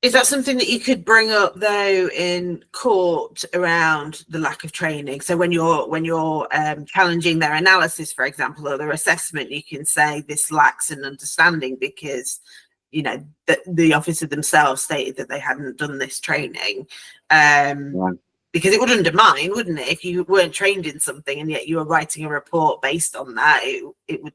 Is that something that you could bring up though in court around the lack of training? So when you're challenging their analysis, for example, or their assessment, you can say this lacks an understanding because the officer themselves stated that they hadn't done this training. Right. Because it would undermine, wouldn't it, if you weren't trained in something and yet you were writing a report based on that? It would,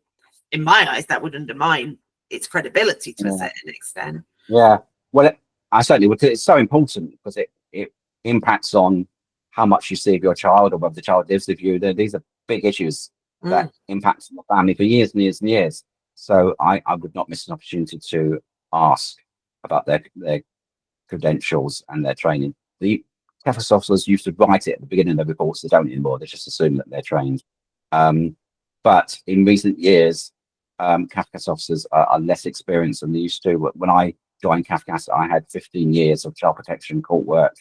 in my eyes, that would undermine its credibility to a certain extent. Yeah. Well, I certainly would. It's so important because it impacts on how much you see of your child or whether the child lives with you. These are big issues that impact on the family for years and years and years. So I would not miss an opportunity to ask about their credentials and their training. The Cafcass officers used to write it at the beginning of the reports. They don't anymore. They just assume that they're trained. But in recent years, Cafcass officers are less experienced than they used to. When I joined Cafcass, I had 15 years of child protection court work.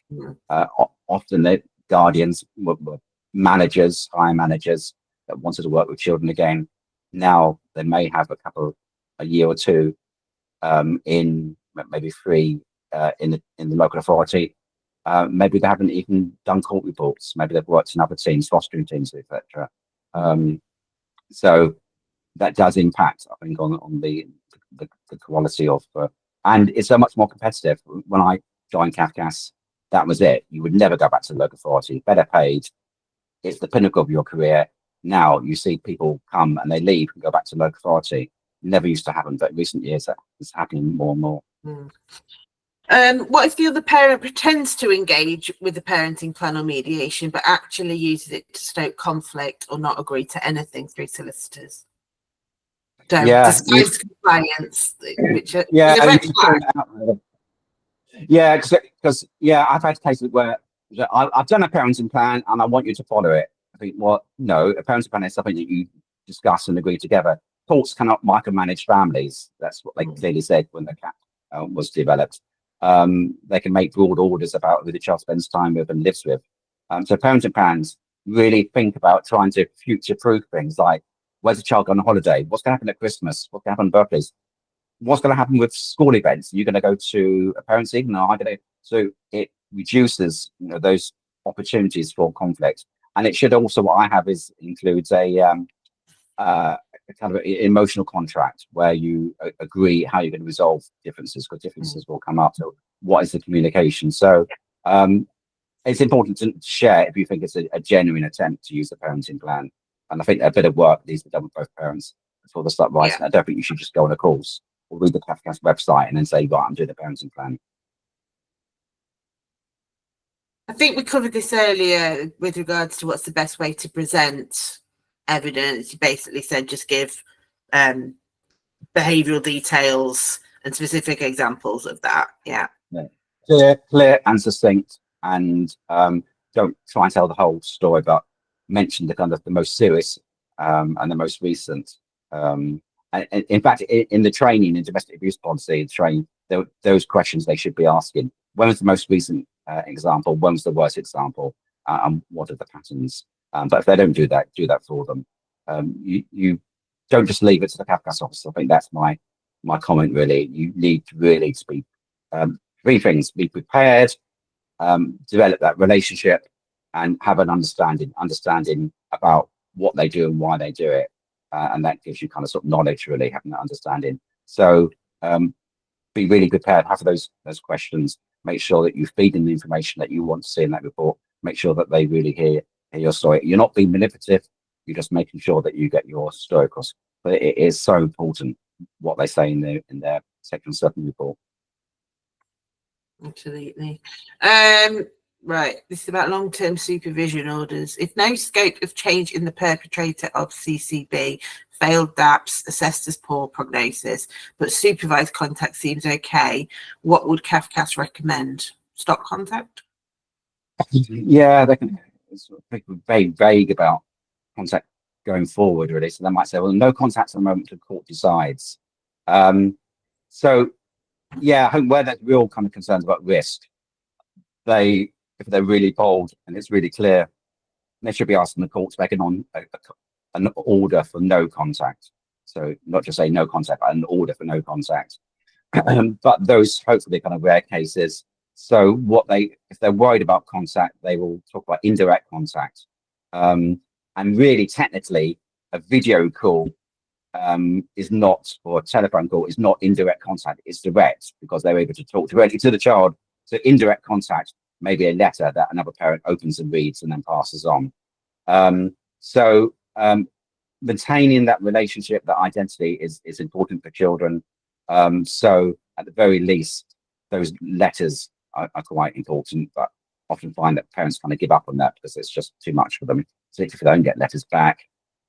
Often the guardians were managers, higher managers that wanted to work with children again. Now they may have a year or two in maybe 3 in the local authority. Maybe they haven't even done court reports. Maybe they've worked in other teams, fostering teams, etc. So that does impact, I think, on the quality of, and it's so much more competitive. When I joined Cafcass, that was it. You would never go back to the local authority. Better paid. It's the pinnacle of your career. Now you see people come and they leave and go back to local authority. Never used to happen, but in recent years that is happening more and more. What if the other parent pretends to engage with the parenting plan or mediation, but actually uses it to stoke conflict or not agree to anything through solicitors? Disguised compliance, which is a red flag. Because I've had cases where I've done a parenting plan and I want you to follow it. I think, well, no, a parenting plan is something that you discuss and agree together. Courts cannot micromanage families. That's what they clearly said when the CAP was developed. They can make broad orders about who the child spends time with and lives with. So parenting plans really think about trying to future-proof things like, where's the child going on holiday? What's going to happen at Christmas? What's going to happen on birthdays? What's going to happen with school events? Are you going to go to a parents' evening? No, I'm going to. So it reduces those opportunities for conflict. And it should also, what I have includes a kind of emotional contract where you agree how you're going to resolve differences, because differences will come up. So what is the communication? So it's important to share if you think it's a genuine attempt to use the parenting plan. And I think a bit of work needs to be done with both parents before they start writing. I don't think you should just go on a course or read the Cafcass website and then say, right, I'm doing the parenting plan. I think we covered this earlier with regards to what's the best way to present evidence. You basically said just give behavioural details and specific examples of that. Clear and succinct, and don't try and tell the whole story, but mention the kind of the most serious and the most recent. And in fact, in the training in domestic abuse policy, those questions they should be asking: when was the most recent example? When was the worst example? And what are the patterns? But if they don't do that for them. You don't just leave it to the Cafcass officer. I think that's my comment, really. You need to really speak 3 things: be prepared, develop that relationship, and have an understanding about what they do and why they do it. And that gives you kind of sort of knowledge, really, having that understanding. So be really prepared, have those questions, make sure that you feed them the information that you want to see in that report, make sure that they really hear your story. You're not being manipulative, you're just making sure that you get your story across. But it is so important what they say in their Section 7 report. Absolutely. Right, this is about long-term supervision orders. If no scope of change in the perpetrator of CCB, failed DAPS, assessed as poor prognosis, but supervised contact seems okay, what would Cafcass recommend? Stop contact? Yeah, they can. It's very vague about contact going forward, really. So they might say, well, no contact at the moment until court decides. So yeah, I think where there's real kind of concerns about risk, if they're really bold and it's really clear, they should be asking the court to make an order for no contact. So not just say no contact, but an order for no contact. But those hopefully kind of rare cases. So if they're worried about contact, they will talk about indirect contact. And really, technically, a video call is not, or a telephone call is not indirect contact. It's direct because they're able to talk directly to the child. So indirect contact may be a letter that another parent opens and reads and then passes on. So maintaining that relationship, that identity is important for children. So at the very least, those letters are quite important, but often find that parents kind of give up on that because it's just too much for them, particularly if they don't get letters back.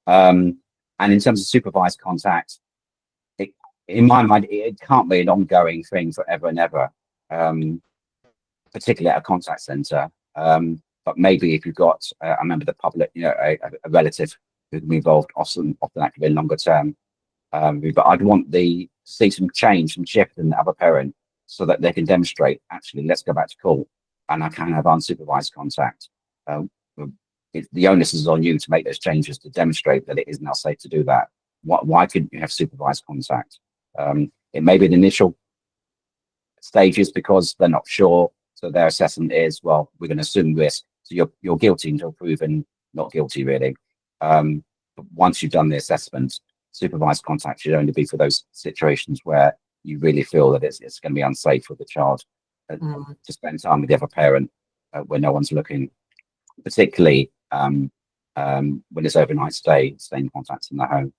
And in terms of supervised contact, in my mind, it can't be an ongoing thing forever and ever, particularly at a contact centre. But maybe if you've got a member of the public, a relative who can be involved, often that can be longer term. But I'd want to see some change, some shift in the other parent so that they can demonstrate, actually, let's go back to school and I can have unsupervised contact. The onus is on you to make those changes to demonstrate that it is now safe to do that. Why couldn't you have supervised contact? It may be the initial stages because they're not sure. So their assessment is, well, we're going to assume risk. So you're guilty until proven not guilty, really. But once you've done the assessment, supervised contact should only be for those situations where you really feel that it's going to be unsafe for the child to spend time with the other parent when no one's looking, particularly when it's overnight stay in contact in the home.